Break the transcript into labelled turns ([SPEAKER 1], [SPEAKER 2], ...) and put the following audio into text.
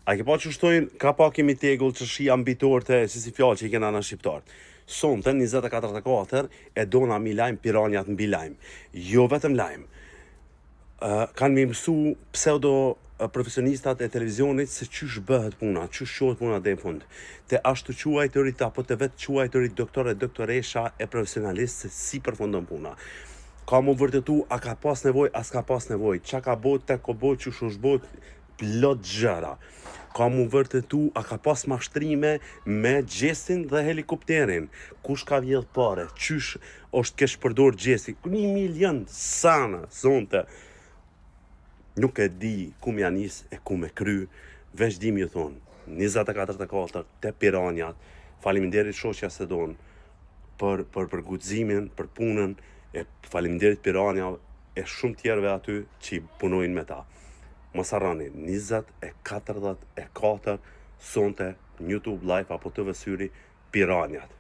[SPEAKER 1] A ke pa që shtojnë, ka pa kemi tegull që shi ambitor të si fjallë që i kena në shqiptarë. Sonte 24/4 e dona mi lajmë piranjat mbi lajmë. Jo vetëm lajmë. Kanë mi mësu pseudo profesionistat e televizionit se qysh bëhet puna, qysh shohet puna dhe në fund. Te ashtu quajtërit apo të vetë quajtërit doktore, doktoresha e profesionalistë se si përfundon puna. Ka mu vërtetu, a ka pas nevoj, a s'ka pas nevoj, qa ka bot, te ko bot, qysh është bot, plot gjëra. Ka mu vërtetu, a ka pas mashtrime me gjestin dhe helikopterin. Kush ka vjedh pare, qysh është kesh përdor gjesti. 1 milion sana, zonte. Nuk e di ku me janis e ku me kry, veç di mi thonë, 24/4 te piranjat, faleminderit shoqja se donë, për guximin, për punën, e faleminderit piranja e shumë tjerëve aty që punojnë me ta. Mos harroni, 20:44 sonte në YouTube Live apo TV Syri Piranjat.